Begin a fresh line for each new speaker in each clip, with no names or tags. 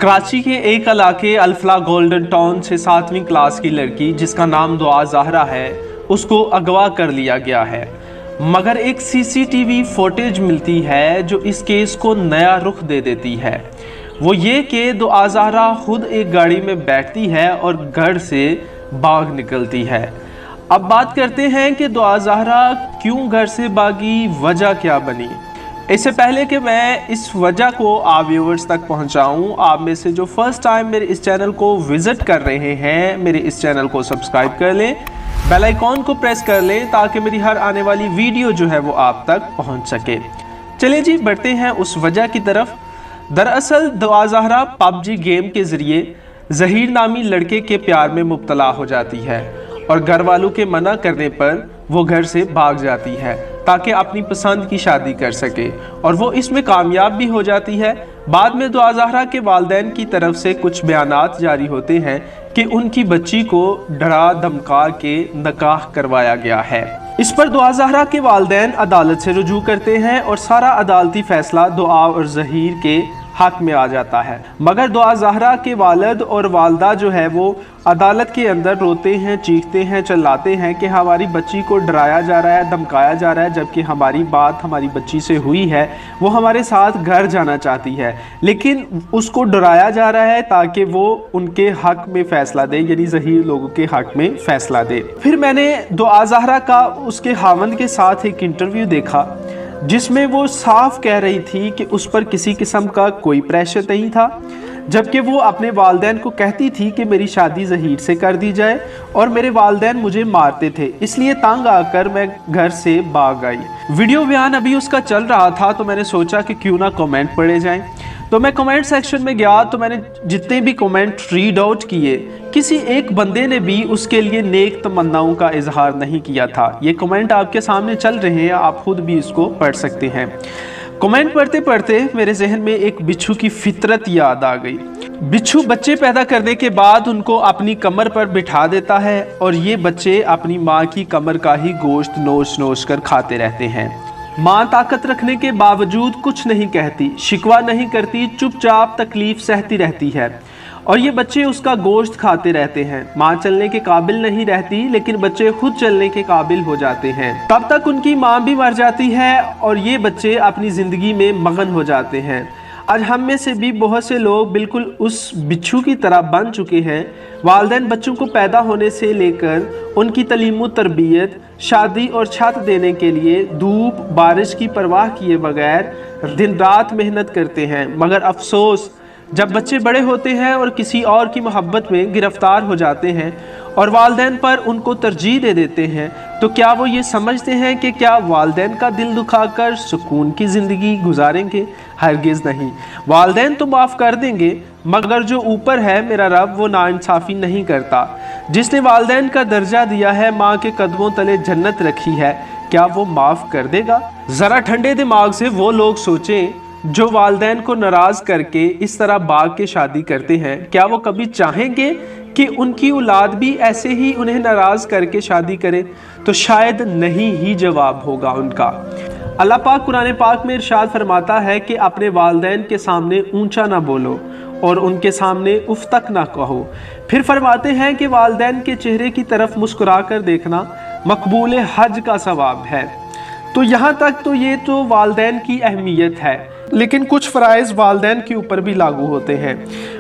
कराची के एक इलाके अल्फला गोल्डन टाउन से 7वीं क्लास की लड़की जिसका नाम दुआ ज़हरा है उसको अगवा कर लिया गया है, मगर एक सीसीटीवी फुटेज मिलती है जो इस केस को नया रुख दे देती है। वो ये कि दुआ ज़हरा खुद एक गाड़ी में बैठती है और घर से भाग निकलती है। अब बात करते हैं कि दुआ ज़हरा क्यों घर से भागी, वजह क्या बनी। इससे पहले कि मैं इस वजह को आप व्यूअर्स तक पहुंचाऊं, आप में से जो फर्स्ट टाइम मेरे इस चैनल को विज़िट कर रहे हैं, मेरे इस चैनल को सब्सक्राइब कर लें, बेल आइकॉन को प्रेस कर लें ताकि मेरी हर आने वाली वीडियो जो है वो आप तक पहुंच सके। चलिए जी, बढ़ते हैं उस वजह की तरफ। दरअसल दुआ ज़हरा पबजी गेम के ज़रिए ज़हीर नामी लड़के के प्यार में मुब्तला हो जाती है और घर वालों के मना करने पर वो घर से भाग जाती है ताकि अपनी पसंद की शादी कर सके, और वो इसमें कामयाब भी हो जाती है। बाद में दुआ ज़हरा के वालिदैन की तरफ से कुछ बयानात जारी होते हैं कि उनकी बच्ची को डरा धमका के निकाह करवाया गया है। इस पर दुआ ज़हरा के वालिदैन अदालत से रुजू करते हैं और सारा अदालती फैसला दुआ और ज़हीर के हक में आ जाता है, मगर दुआ ज़हरा के वालिद और वालदा जो है वो अदालत के अंदर रोते हैं, चीखते हैं, चिल्लाते हैं कि हमारी बच्ची को डराया जा रहा है, धमकाया जा रहा है, जबकि हमारी बात हमारी बच्ची से हुई है, वो हमारे साथ घर जाना चाहती है, लेकिन उसको डराया जा रहा है ताकि वो उनके हक में फ़ैसला दे, यानी ज़हीर लोगों के हक में फ़ैसला दे। फिर मैंने दुआ ज़हरा का उसके खावंद के साथ एक इंटरव्यू देखा जिसमें वो साफ कह रही थी कि उस पर किसी किस्म का कोई प्रेशर नहीं था, जबकि वो अपने वालिदैन को कहती थी कि मेरी शादी ज़हीर से कर दी जाए और मेरे वालिदैन मुझे मारते थे, इसलिए तंग आकर मैं घर से भाग आई। वीडियो बयान अभी उसका चल रहा था तो मैंने सोचा कि क्यों ना कमेंट पढ़े जाएं। तो मैं कमेंट सेक्शन में गया तो मैंने जितने भी कमेंट रीड आउट किए, किसी एक बंदे ने भी उसके लिए नेक तमन्नाओं का इजहार नहीं किया था। ये कमेंट आपके सामने चल रहे हैं, आप खुद भी इसको पढ़ सकते हैं। कमेंट पढ़ते पढ़ते मेरे जहन में एक बिच्छू की फितरत याद आ गई। बिच्छू बच्चे पैदा करने के बाद उनको अपनी कमर पर बिठा देता है और ये बच्चे अपनी माँ की कमर का ही गोश्त नोच नोच कर खाते रहते हैं। माँ ताकत रखने के बावजूद कुछ नहीं कहती, शिकवा नहीं करती, चुपचाप तकलीफ सहती रहती है और ये बच्चे उसका गोश्त खाते रहते हैं। माँ चलने के काबिल नहीं रहती लेकिन बच्चे खुद चलने के काबिल हो जाते हैं। तब तक उनकी माँ भी मर जाती है और ये बच्चे अपनी ज़िंदगी में मगन हो जाते हैं। आज हम में से भी बहुत से लोग बिल्कुल उस बिच्छू की तरह बन चुके हैं। वालिदैन बच्चों को पैदा होने से लेकर उनकी तलीम तरबियत, शादी और छत देने के लिए धूप बारिश की परवाह किए बगैर दिन रात मेहनत करते हैं, मगर अफसोस जब बच्चे बड़े होते हैं और किसी और की मोहब्बत में गिरफ्तार हो जाते हैं और वालिदैन पर उनको तरजीह दे देते हैं, तो क्या वो ये समझते हैं कि क्या वालिदैन का दिल दुखाकर सुकून की ज़िंदगी गुजारेंगे? हरगिज़ नहीं। वालिदैन तो माफ़ कर देंगे, मगर जो ऊपर है मेरा रब वो नाइंसाफ़ी नहीं करता। जिसने वालिदैन का दर्जा दिया है, माँ के कदमों तले जन्नत रखी है, क्या वो माफ़ कर देगा? ज़रा ठंडे दिमाग से वो लोग सोचें जो वालिदैन को नाराज़ करके इस तरह भाग के शादी करते हैं। क्या वो कभी चाहेंगे कि उनकी औलाद भी ऐसे ही उन्हें नाराज़ करके शादी करे? तो शायद नहीं ही जवाब होगा उनका। अल्लाह पाक कुरान पाक में इरशाद फरमाता है कि अपने वालिदैन के सामने ऊंचा ना बोलो और उनके सामने उफ तक ना कहो। फिर फरमाते हैं कि वालिदैन के चेहरे की तरफ मुस्कुरा कर देखना मकबूल हज का सवाब है। तो यहाँ तक तो ये तो वालिदैन की अहमियत है, लेकिन कुछ फ़राइज़ वालिदैन के ऊपर भी लागू होते हैं।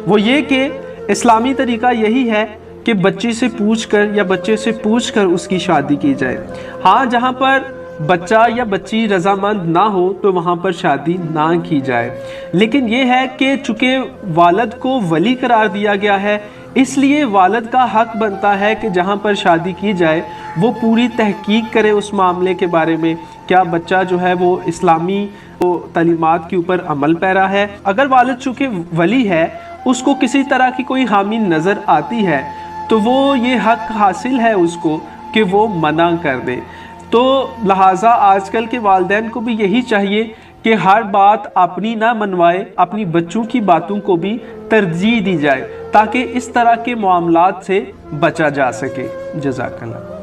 वो ये कि इस्लामी तरीका यही है कि बच्चे से पूछकर या बच्चे से पूछकर उसकी शादी की जाए। हाँ, जहाँ पर बच्चा या बच्ची रजामंद ना हो तो वहाँ पर शादी ना की जाए, लेकिन ये है कि चूँकि वालिद को वली करार दिया गया है, इसलिए वालिद का हक बनता है कि जहाँ पर शादी की जाए वो पूरी तहकीक करे उस मामले के बारे में, क्या बच्चा जो है वो इस्लामी तालीमात के ऊपर अमल पैरा है। अगर वालिद चूँकि वली है, उसको किसी तरह की कोई हामी नज़र आती है तो वो ये हक हासिल है उसको कि वो मना कर दे। तो लिहाजा आजकल के वालिदैन को भी यही चाहिए कि हर बात अपनी ना मनवाए, अपनी बच्चों की बातों को भी तरजीह दी जाए ताकि इस तरह के मामलात से बचा जा सके। जज़ाकल्लाह।